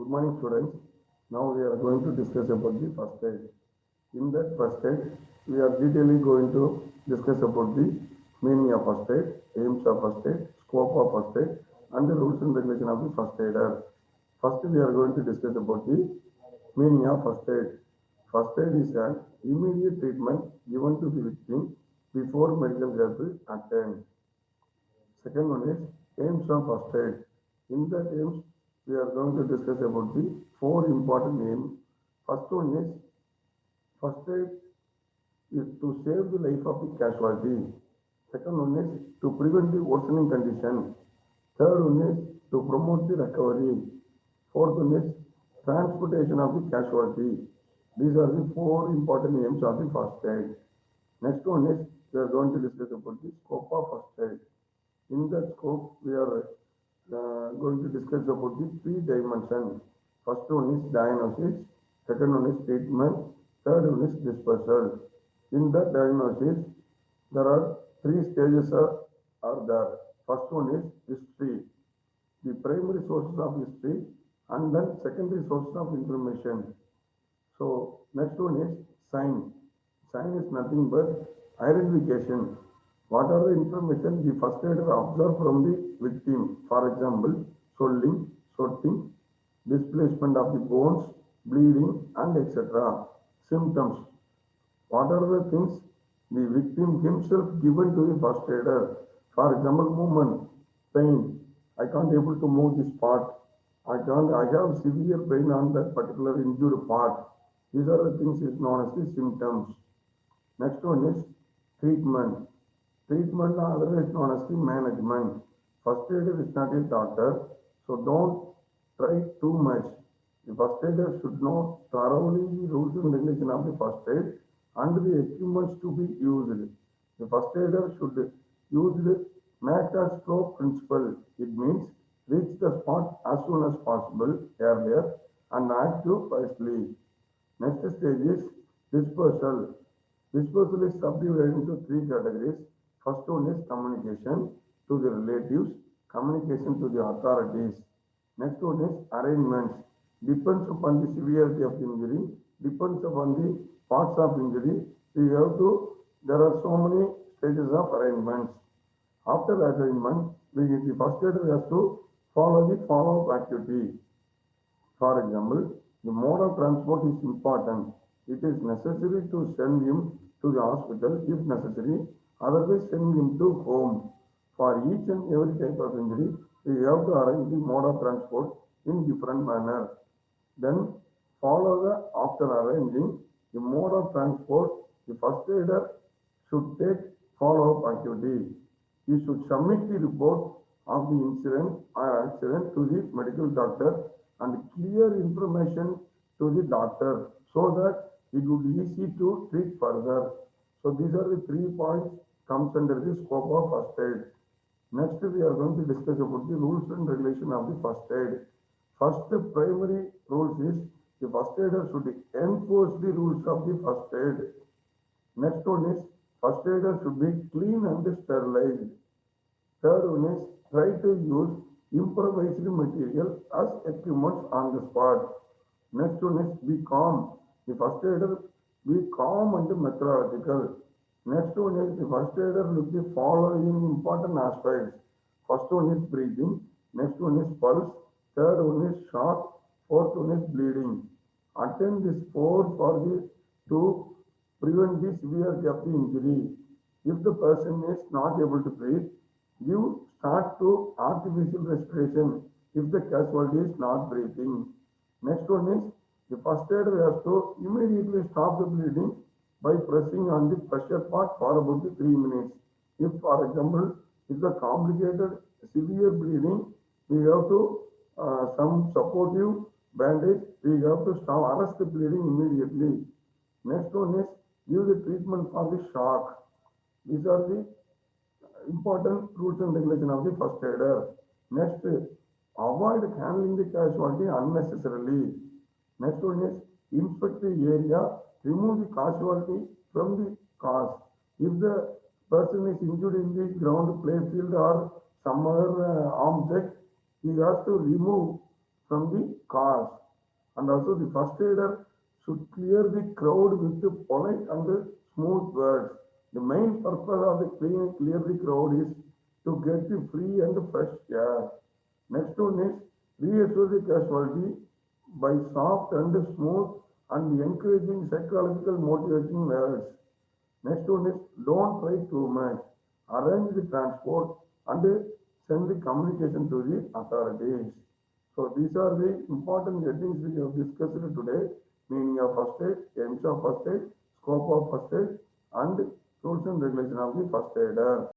Good morning, students. Now we are going to discuss about the first aid. In that first aid, we are detailedly going to discuss about the meaning of first aid, aims of first aid, scope of first aid, and the rules and regulation of the first aider. First, we are going to discuss about the meaning of first aid. First aid is an immediate treatment given to the victim before medical help is attained. Second one is aims of first aid. In that aims, we are going to discuss about the four important aims. First one is first aid is to save the life of the casualty. Second one is to prevent the worsening condition. Third one is to promote the recovery. Fourth one is transportation of the casualty. These are the four important aims of the first aid. Next one is we are going to discuss about the scope of first aid. In that scope, we are going to discuss about the three dimensions. First one is diagnosis, second one is treatment, third one is dispersal. In that diagnosis, there are three stages are there. First one is history, the primary sources of history, and then secondary sources of information. So next one is sign. Sign is nothing but identification. What are the information the first aider observed from the victim? For example, swelling, sweating, displacement of the bones, bleeding, and etc. Symptoms. What are the things the victim himself given to the first aider? For example, movement, pain. I can't able to move this part. I have severe pain on that particular injured part. These are the things is known as the symptoms. Next one is treatment. Treatment otherwise known as the management. First aider is not a doctor, so don't try too much. The first aider should know thoroughly the rules and regulation of the first aid and the equipments to be used. The first aider should use the match as flow principle. It means reach the spot as soon as possible earlier and act too fastly. Next stage is dispersal. Dispersal is subdivided into three categories. First one is communication to the relatives, communication to the authorities. Next one is arrangements. Depends upon the severity of the injury, depends upon the parts of injury. There are so many stages of arrangements. After arrangement, the first aider has to follow the follow-up activity. For example, the mode of transport is important. It is necessary to send him to the hospital if necessary, otherwise send him to home. For each and every type of injury, we have to arrange the mode of transport in different manner. Then follow the after arranging the mode of transport, the first aider should take follow-up activity. He should submit the report of the incident or accident to the medical doctor and clear information to the doctor so that it would be easy to treat further. So these are the 3 points comes under the scope of first aid. Next, we are going to discuss about the rules and regulation of the first aid. First primary rules is the first aider should enforce the rules of the first aid. Next one is first aider should be clean and sterilized. Third one is try to use improvised material as equipment on the spot. Next one is be calm. The first aider be calm and methodical. Next one is the first aider look the following important aspects. First one is breathing. Next one is pulse. Third one is shock. Fourth one is bleeding. Attend this four for the to prevent the severity of the injury. If the person is not able to breathe, you start to artificial respiration if the casualty is not breathing. Next one is the first aider has to immediately stop the bleeding by pressing on the pressure part for about 3 minutes. If, for example, if the complicated severe bleeding, we have to some supportive bandage. We have to stop arrest the bleeding immediately. Next one is give the treatment for the shock. These are the important rules and regulation of the first aider. Next, avoid handling the casualty unnecessarily. Next one is inspect the area, remove the casualty from the cause. If the person is injured in the ground, play field or some other object, he has to remove from the cause. And also the first aider should clear the crowd with the polite and smooth words. The main purpose of the clear the crowd is to get the free and fresh air. Next one is reassure the casualty by soft and smooth and encouraging psychological motivating words. Next one is don't try too much. Arrange the transport and send the communication to the authorities. So these are the important headings we have discussed today. Meaning of first aid, aims of first aid, scope of first aid, and rules and regulation of the first aider.